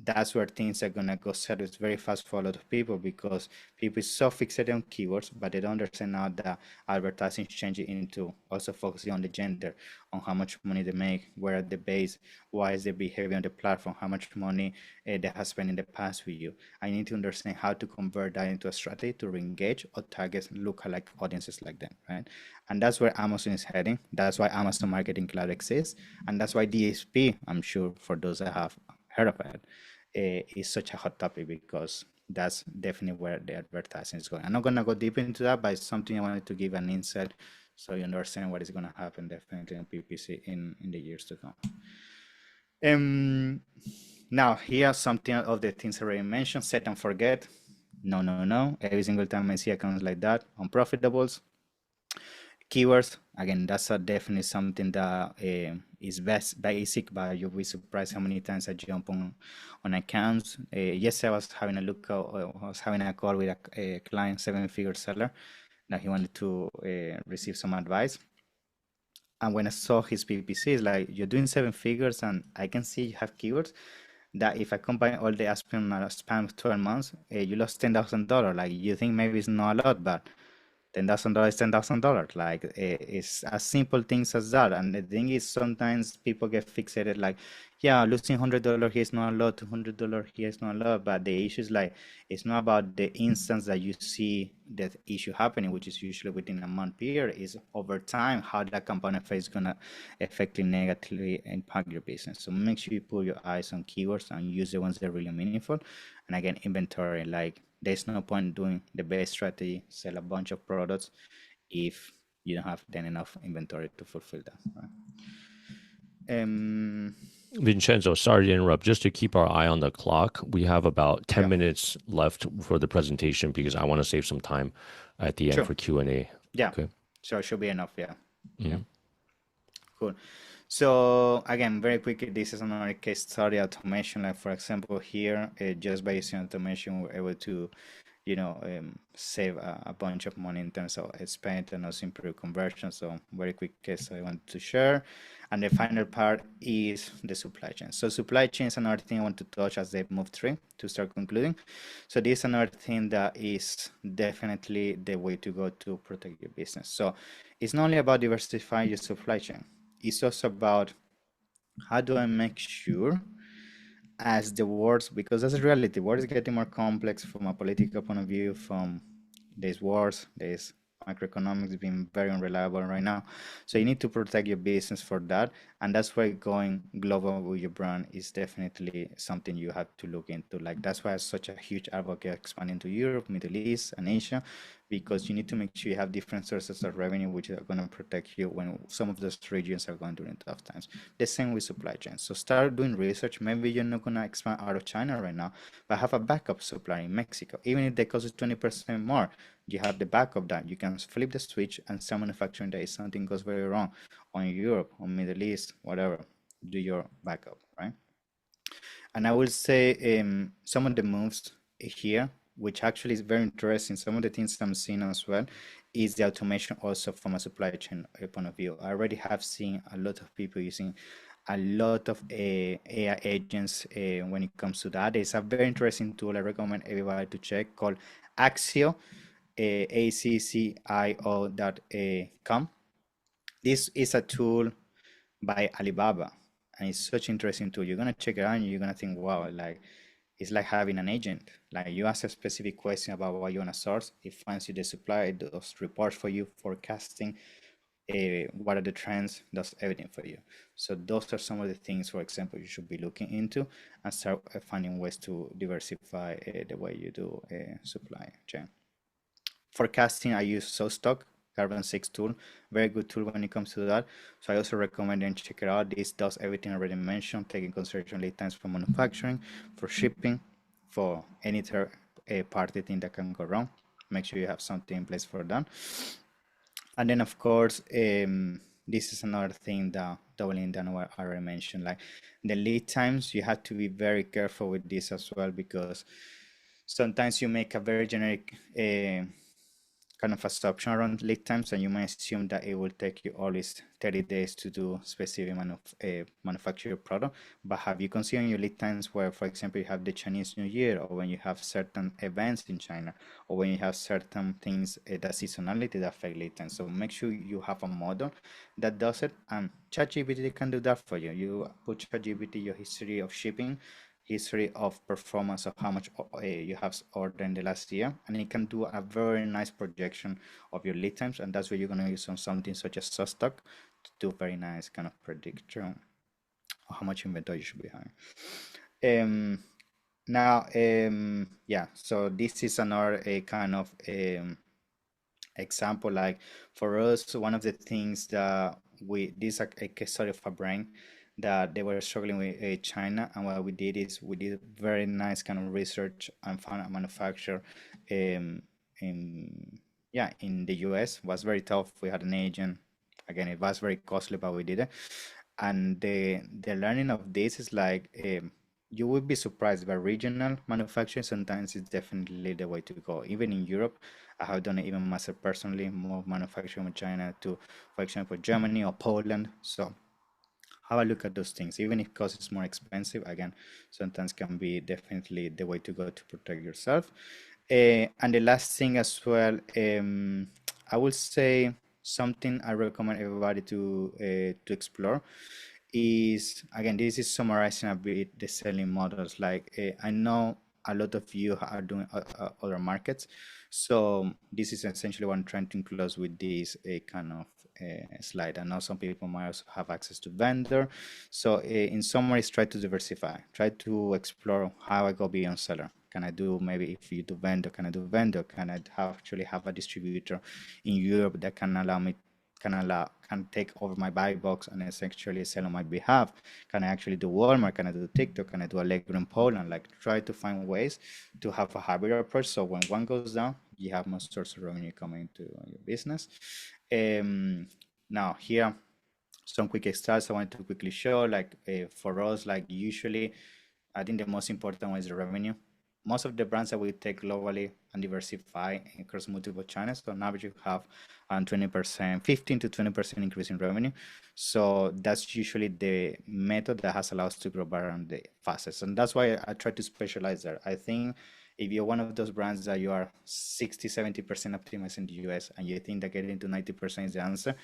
that's where things are gonna go south very fast for a lot of people, because people is so fixated on keywords, but they don't understand now that advertising is changing into also focusing on the gender, on how much money they make, where are they based, why is their behavior on the platform, how much money they have spent in the past with you. I need to understand how to convert that into a strategy to re-engage or target lookalike audiences like them, right? And that's where Amazon is heading. That's why Amazon Marketing Cloud exists, and that's why DSP, I'm sure for those that have heard of it, is such a hot topic, because that's definitely where the advertising is going. I'm not going to go deep into that, but it's something I wanted to give an insight so you understand what is going to happen definitely in PPC in the years to come. Now, here something of the things I already mentioned: set and forget. No, no, no. Every single time I see accounts like that, unprofitables. Keywords, again, that's definitely something that is basic, but you'll be surprised how many times I jump on accounts. Yes, I was having a call with a client, 7-figure seller, that he wanted to receive some advice. And when I saw his PPC, it's like, you're doing 7 figures and I can see you have keywords. that if I combine all the aspirin in a span of 12 months, you lost $10,000. Like you think maybe it's not a lot, but $10,000 is $10,000. Like it's as simple things as that. And the thing is, sometimes people get fixated like, yeah, losing $100 here is not a lot, $200 here is not a lot. But the issue is like, it's not about the instance that you see that issue happening, which is usually within a month period. Is over time how that component phase is gonna effectively negatively impact your business. So make sure you put your eyes on keywords and use the ones that are really meaningful. And again, inventory, like there's no point doing the best strategy, sell a bunch of products if you don't have then enough inventory to fulfill that. Right? Vincenzo, sorry to interrupt. Just to keep our eye on the clock, we have about 10 Yeah, minutes left for the presentation because I want to save some time at the end sure. for Q&A. Yeah, Okay. so it should be enough. Yeah, yeah, Mhm. cool. So again, very quickly, this is another case study automation. Like for example, here, just by using automation, we're able to, save a bunch of money in terms of spend and also improve conversion. So very quick case I want to share. And the final part is the supply chain. So supply chain is another thing I want to touch as they move through to start concluding. So this is another thing that is definitely the way to go to protect your business. So it's not only about diversifying your supply chain. It's also about how do I make sure as the wars, because that's the reality, war is getting more complex from a political point of view, from these wars, there's macroeconomics being very unreliable right now. So you need to protect your business for that. And that's why going global with your brand is definitely something you have to look into. Like that's why I'm such a huge advocate expanding to Europe, Middle East, and Asia, because you need to make sure you have different sources of revenue which are going to protect you when some of those regions are going during tough times. The same with supply chain. So start doing research. Maybe you're not going to expand out of China right now, but have a backup supply in Mexico. Even if they cost you 20% more, you have the backup that you can flip the switch and start manufacturing there. If something goes very wrong on Europe, on Middle East, whatever, do your backup, right? And I will say some of the moves here, which actually is very interesting, some of the things I'm seeing as well, is the automation also from a supply chain point of view. I already have seen a lot of people using a lot of AI agents when it comes to that. It's a very interesting tool I recommend everybody to check called Axio, accio.com. This is a tool by Alibaba, and it's such interesting tool. You're gonna check it out and you're gonna think, wow, like it's like having an agent. Like you ask a specific question about what you wanna source, it finds you the supply, it does reports for you, forecasting, what are the trends, does everything for you. So those are some of the things, for example, you should be looking into and start finding ways to diversify the way you do supply chain. Forecasting, I use SoStock, Carbon 6 tool, very good tool when it comes to that. So I also recommend and check it out. This does everything I already mentioned, taking consideration lead times for manufacturing, for shipping, for any third party thing that can go wrong. Make sure you have something in place for that. And then of course, this is another thing that doubling down what I already mentioned, like the lead times, you have to be very careful with this as well, because sometimes you make a very generic kind of assumption around lead times, and you might assume that it will take you always 30 days to do specific manufactured product. But have you considered your lead times where, for example, you have the Chinese New Year, or when you have certain events in China, or when you have certain things that seasonality that affect lead times? So make sure you have a model that does it, and ChatGPT can do that for you. You put ChatGPT your history of shipping, history of performance of how much you have ordered in the last year, and it can do a very nice projection of your lead times, and that's where you're going to use on something such as stock to do very nice kind of prediction of how much inventory you should be having. Now, yeah, so this is another a kind of example. Like for us, one of the things that this is a case study of a brand that they were struggling with China, and what we did is we did very nice kind of research and found a manufacturer in yeah, in the US. It was very tough. We had an agent. Again, it was very costly, but we did it. And the learning of this is like you would be surprised by regional manufacturing. Sometimes it's definitely the way to go. Even in Europe, I have done it even myself personally, more manufacturing with China to, for example, Germany or Poland. So have a look at those things, even if cost is more expensive. Again, sometimes can be definitely the way to go to protect yourself. And the last thing as well, I would say something I recommend everybody to explore is, again, this is summarizing a bit the selling models. Like I know a lot of you are doing other markets, so this is essentially what I'm trying to close with this kind of slide. I know some people might also have access to vendor. So in summary, is try to diversify, try to explore how I go beyond seller. Can I do, maybe if you do vendor, can I do vendor? Can I actually have a distributor in Europe that can take over my buy box and essentially sell on my behalf? Can I actually do Walmart? Can I do TikTok? Can I do Allegro in Poland? Like, try to find ways to have a hybrid approach. So when one goes down, you have more source of revenue coming into your business. Now here, some quick starts I wanted to quickly show. Like for us, like usually, I think the most important one is the revenue. Most of the brands that we take globally and diversify across multiple channels, so on average you have 20%, 15 to 20% increase in revenue. So that's usually the method that has allowed us to grow better and the fastest. And that's why I try to specialize there. I think if you're one of those brands that you are 60, 70% optimized in the US and you think that getting to 90% is the answer,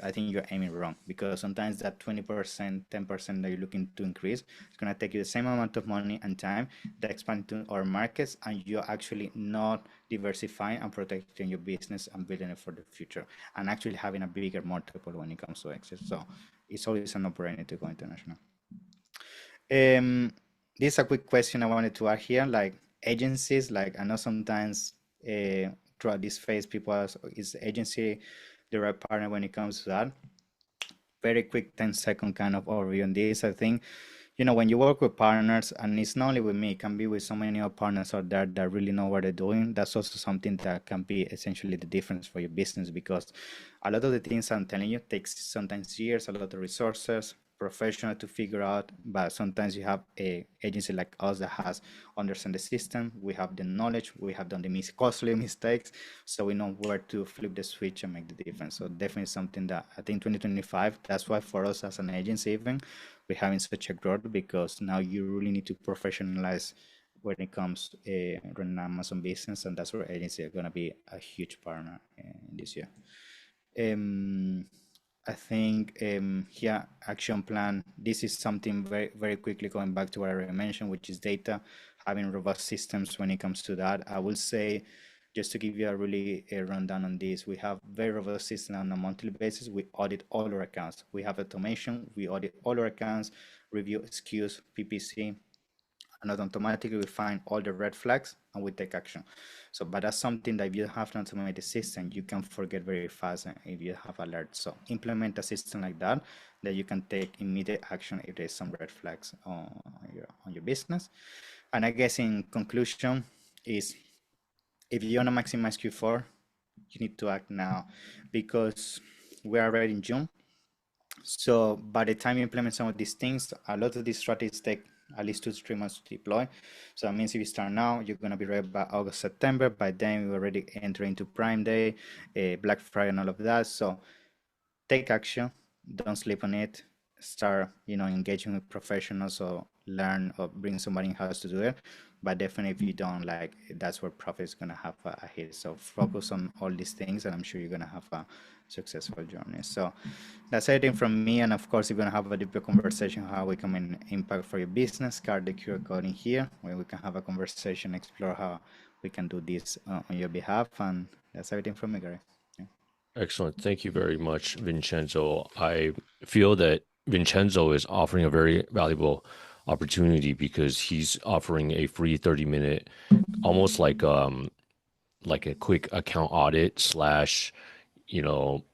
I think you're aiming wrong, because sometimes that 20%, 10% that you're looking to increase is going to take you the same amount of money and time that expand to our markets, and you're actually not diversifying and protecting your business and building it for the future and actually having a bigger multiple when it comes to exit. So it's always an opportunity to go international. This is a quick question I wanted to add here. Like agencies, like I know sometimes throughout this phase, people ask, is agency the right partner when it comes to that? Very quick 10-second kind of overview on this. I think, when you work with partners, and it's not only with me, it can be with so many other partners out there that really know what they're doing. That's also something that can be essentially the difference for your business, because a lot of the things I'm telling you takes sometimes years, a lot of resources, professional to figure out. But sometimes you have a agency like us that has understand the system. We have the knowledge. We have done the costly mistakes, so we know where to flip the switch and make the difference. So definitely something that I think 2025. That's why for us as an agency, even we're having such a growth, because now you really need to professionalize when it comes running Amazon business, and that's where agency are going to be a huge partner in this year. Um, I think here, action plan. This is something very, very quickly going back to what I already mentioned, which is data, having robust systems when it comes to that. I will say, just to give you a really a rundown on this, we have very robust system on a monthly basis. We audit all our accounts. We have automation. We audit all our accounts, review SKUs, PPC, and automatically we find all the red flags and we take action. So, but that's something that if you have an automated system, you can forget very fast if you have alerts. So implement a system like that you can take immediate action if there's some red flags on your business. And I guess in conclusion is, if you want to maximize Q4, you need to act now, because we're already in June. So by the time you implement some of these things, a lot of these strategies take at least 2 to 3 months to deploy. So that means if you start now, you're going to be ready by August, September. By then, we already enter into Prime Day, Black Friday, and all of that. So take action. Don't sleep on it. Start, engaging with professionals, or learn or bring somebody in house to do it. But definitely, if you don't, like, that's where profit is gonna have a hit. So focus on all these things, and I'm sure you're gonna have a successful journey. So that's everything from me. And of course, we're gonna have a deeper conversation how we can impact for your business. Card the QR code in here, where we can have a conversation, explore how we can do this on your behalf. And that's everything from me, Gary. Yeah. Excellent. Thank you very much, Vincenzo. I feel that Vincenzo is offering a very valuable opportunity, because he's offering a free 30-minute, almost like a quick account audit slash, you know,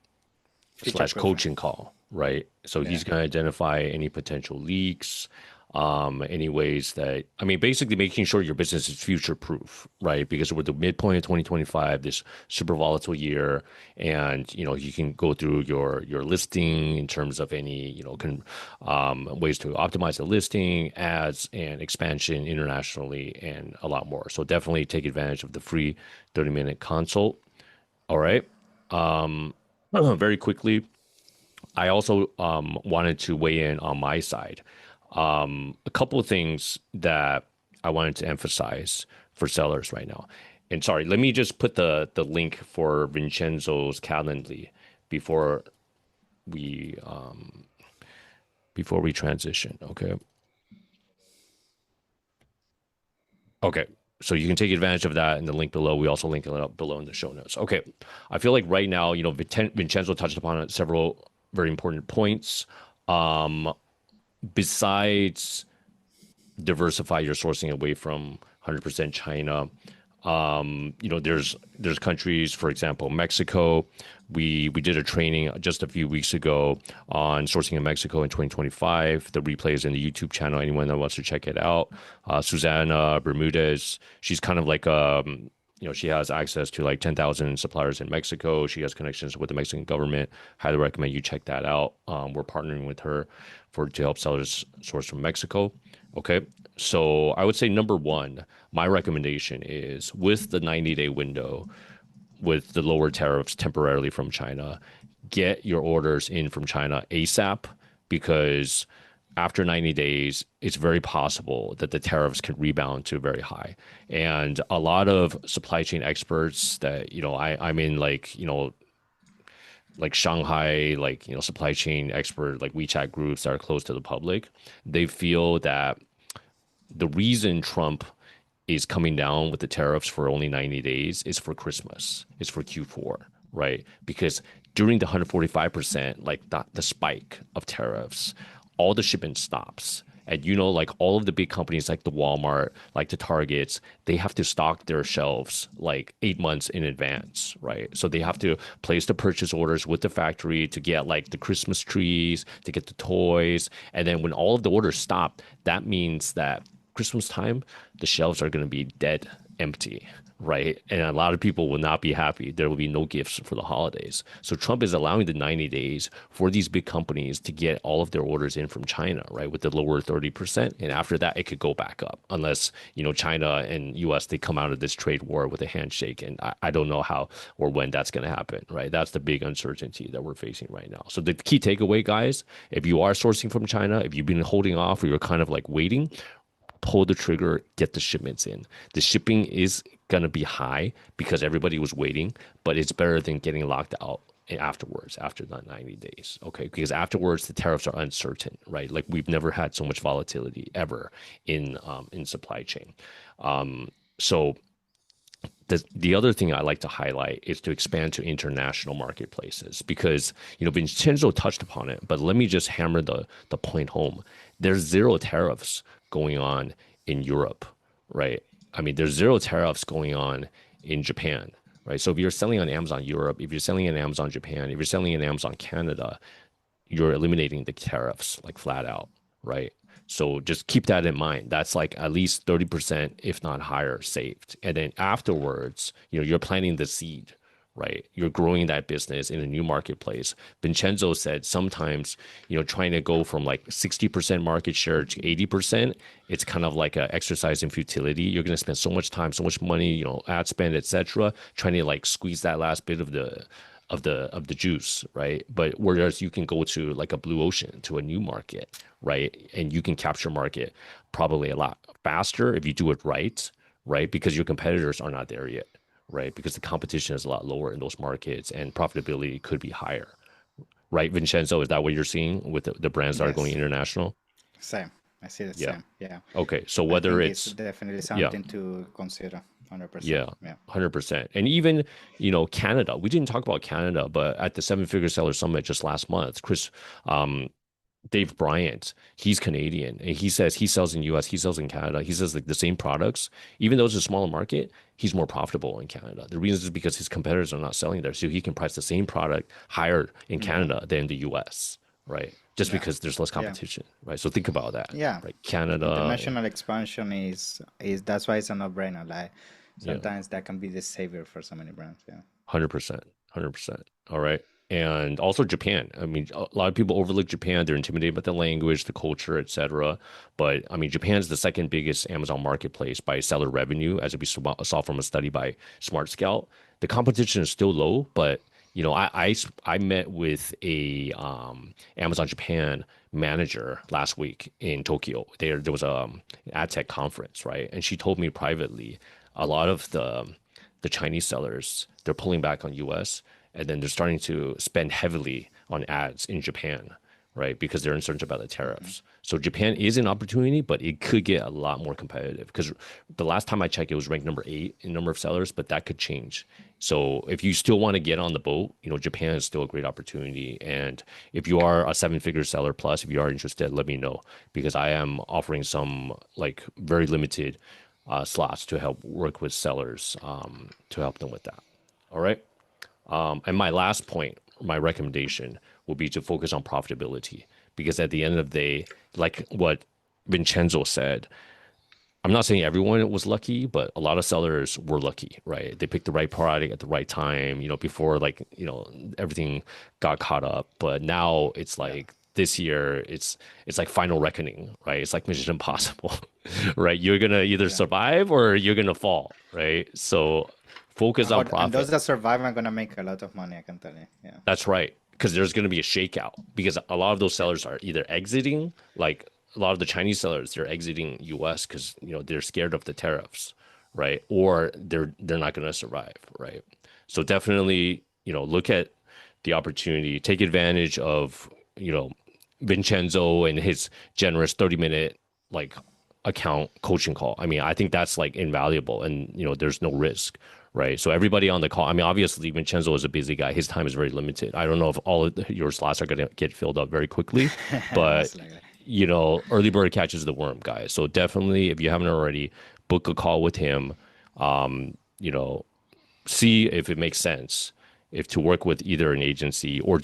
Future slash proofing. coaching call, right? So Yeah. he's going to identify any potential leaks, any ways that, I mean, basically making sure your business is future proof, right? Because we're the midpoint of 2025, this super volatile year, and you can go through your listing in terms of any ways to optimize the listing, ads, and expansion internationally, and a lot more. So definitely take advantage of the free 30-minute consult. All right. Very quickly, I also wanted to weigh in on my side. A couple of things that I wanted to emphasize for sellers right now. And sorry, let me just put the link for Vincenzo's Calendly before we transition. Okay. Okay. So you can take advantage of that in the link below. We also link it up below in the show notes. Okay. I feel like right now, Vincenzo touched upon several very important points. Um, Besides diversify your sourcing away from 100% China. There's countries, for example, Mexico. We did a training just a few weeks ago on sourcing in Mexico in 2025. The replay is in the YouTube channel. Anyone that wants to check it out. Susana Bermudez, she's kind of like she has access to like 10,000 suppliers in Mexico. She has connections with the Mexican government. Highly recommend you check that out. We're partnering with her to help sellers source from Mexico. Okay. So I would say number one, my recommendation is with the 90-day window, with the lower tariffs temporarily from China, get your orders in from China ASAP because after 90 days, it's very possible that the tariffs can rebound to very high. And a lot of supply chain experts that, I'm in like Shanghai, supply chain expert, like WeChat groups that are close to the public, they feel that the reason Trump is coming down with the tariffs for only 90 days is for Christmas, is for Q4, right? Because during the 145%, like the spike of tariffs, all the shipment stops. And like all of the big companies like the Walmart, like the Targets, they have to stock their shelves like 8 months in advance, right? So they have to place the purchase orders with the factory to get like the Christmas trees, to get the toys. And then when all of the orders stop, that means that Christmas time, the shelves are going to be dead empty, right? And a lot of people will not be happy. There will be no gifts for the holidays. So Trump is allowing the 90 days for these big companies to get all of their orders in from China, right? With the lower 30%. And after that, it could go back up unless, China and US, they come out of this trade war with a handshake. And I don't know how or when that's going to happen, right? That's the big uncertainty that we're facing right now. So the key takeaway, guys, if you are sourcing from China, if you've been holding off or you're kind of like waiting, pull the trigger, get the shipments in. The shipping is going to be high because everybody was waiting, but it's better than getting locked out afterwards, after the 90 days. Okay. Because afterwards, the tariffs are uncertain, right? Like we've never had so much volatility ever in supply chain. So the other thing I like to highlight is to expand to international marketplaces because, Vincenzo touched upon it, but let me just hammer the point home. There's zero tariffs going on in Europe, right? I mean, there's zero tariffs going on in Japan, right? So if you're selling on Amazon Europe, if you're selling on Amazon Japan, if you're selling in Amazon Canada, you're eliminating the tariffs like flat out, right? So just keep that in mind. That's like at least 30%, if not higher, saved. And then afterwards, you're planting the seed, right? You're growing that business in a new marketplace. Vincenzo said sometimes, trying to go from like 60% market share to 80%, it's kind of like an exercise in futility. You're going to spend so much time, so much money, ad spend, etc., trying to like squeeze that last bit of the juice, right? But whereas you can go to like a blue ocean, to a new market, right? And you can capture market probably a lot faster if you do it right? Because your competitors are not there yet, right? Because the competition is a lot lower in those markets and profitability could be higher, right? Vincenzo, is that what you're seeing with the brands that are going Yes, international? same. I see the Yeah. same. Yeah. Okay. So I whether think it's it's, definitely yeah, something to consider. 100%. yeah, Yeah. 100%. And even, Canada, we didn't talk about Canada, but at the Seven Figure Seller Summit just last month, um, Dave Bryant, he's Canadian, and he says he sells in US, he sells in Canada. He says like the same products, even though it's a smaller market, he's more profitable in Canada. The reason is because his competitors are not selling there, so he can price the same product higher in Yeah. Canada than the US, right? Just Yeah. because there's less Yeah. competition, right? So think about that, Yeah. right? Canada, International expansion is that's why it's a no-brainer. Like yeah, sometimes that can be the savior for so many brands. Yeah. 100%, 100%. All right. And also Japan. I mean, a lot of people overlook Japan. They're intimidated by the language, the culture, etc. But I mean, Japan's the second biggest Amazon marketplace by seller revenue, as we saw from a study by Smart Scout. The competition is still low, but I met with a Amazon Japan manager last week in Tokyo. There was a ad tech conference, right? And she told me privately a lot of the Chinese sellers, they're pulling back on US, and then they're starting to spend heavily on ads in Japan, right? Because they're uncertain about the tariffs. So Japan is an opportunity, but it could get a lot more competitive because the last time I checked, it was ranked number 8 in number of sellers, but that could change. So if you still want to get on the boat, Japan is still a great opportunity. And if you are a 7-figure seller plus, if you are interested, let me know because I am offering some like very limited slots to help work with sellers to help them with that. All right. And my last point, my recommendation will be to focus on profitability because at the end of the day, like what Vincenzo said, I'm not saying everyone was lucky, but a lot of sellers were lucky, right? They picked the right product at the right time, before everything got caught up. But now it's Yeah. like this year, it's like final reckoning, right? It's like Mission Impossible, right? You're gonna either Yeah. survive or you're gonna fall, right? So focus on And those profit. that survive are gonna make a lot of money, I can tell you. Yeah. That's right. Because there's going to be a shakeout because a lot of those Yeah. sellers are either exiting, like a lot of the Chinese sellers, they're exiting US because they're scared of the tariffs, right? Or they're not going to survive, right? So definitely, look at the opportunity, take advantage of, you know, Vincenzo and his generous 30-minute like account coaching call. I mean, I think that's like invaluable and there's no risk, right? So everybody on the call, I mean, obviously Vincenzo is a busy guy. His time is very limited. I don't know if all of your slots are going to get filled up very quickly, but Most likely. early bird catches the worm, guys. So definitely if you haven't already, book a call with him. You know, see if it makes sense if to work with either an agency or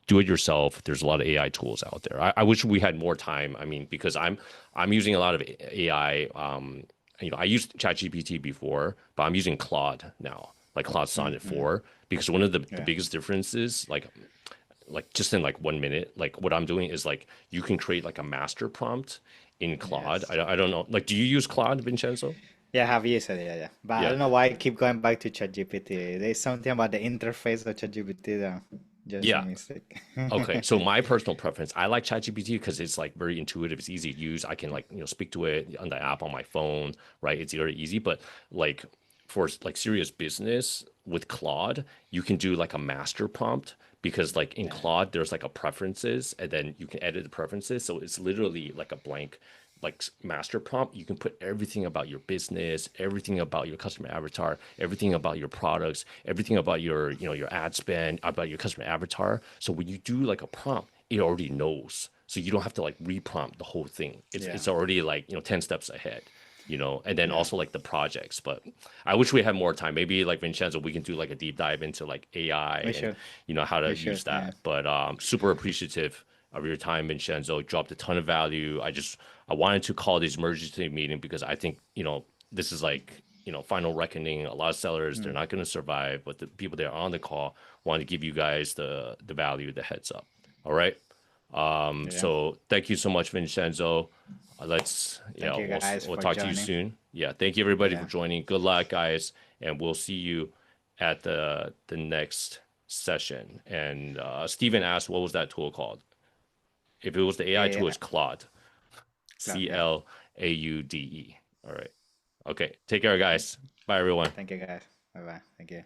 do it yourself. There's a lot of AI tools out there. I wish we had more time. I mean, because I'm using a lot of AI. I used ChatGPT before, but I'm using Claude now, like Claude Sonnet Mm-hmm. 4, because one of the Yeah. biggest differences, like just in like 1 minute, like what I'm doing is like you can create like a master prompt in Claude. Yes. I don't know. Like, do you use Claude, Vincenzo? Yeah, I have used it. Yeah, yeah. But I Yeah. don't know why I keep going back to ChatGPT. There's something about the interface of ChatGPT that just a Yeah. mistake. Okay, so my personal preference, I like ChatGPT because it's like very intuitive, it's easy to use. I can like, speak to it on the app on my phone, right? It's very easy. But like for like serious business with Claude, you can do like a master prompt because like in Yeah. Claude, there's like a preferences and then you can edit the preferences. So it's literally like a blank like master prompt. You can put everything about your business, everything about your customer avatar, everything about your products, everything about your your ad spend, about your customer avatar. So when you do like a prompt, it already knows, so you don't have to like reprompt the whole thing. Yeah. It's already like 10 steps ahead. And then Yeah. also like the projects. But I wish we had more time. Maybe like Vincenzo, we can do like a deep dive into like AI We and should. how to We should. use Yeah. that. But super appreciative of your time, Vincenzo. Dropped a ton of value. I wanted to call this emergency meeting because I think this is like final reckoning. A lot of sellers, they're Mm. not going to survive, but the people that are on the call want to give you guys the value, the heads up. All right. Yeah. So thank you so much, Vincenzo. Let's Thank you guys we'll for talk to you joining. soon. Yeah, thank you everybody for Yeah. joining. Good luck, guys, and we'll see you at the next session. And Steven asked, what was that tool called? If it was the AI tool, Yeah. it's Claude, Cloud. C Yeah. L A U D E. All right. Okay. Take care, guys. Bye, everyone. Thank you guys. Bye bye. Thank you.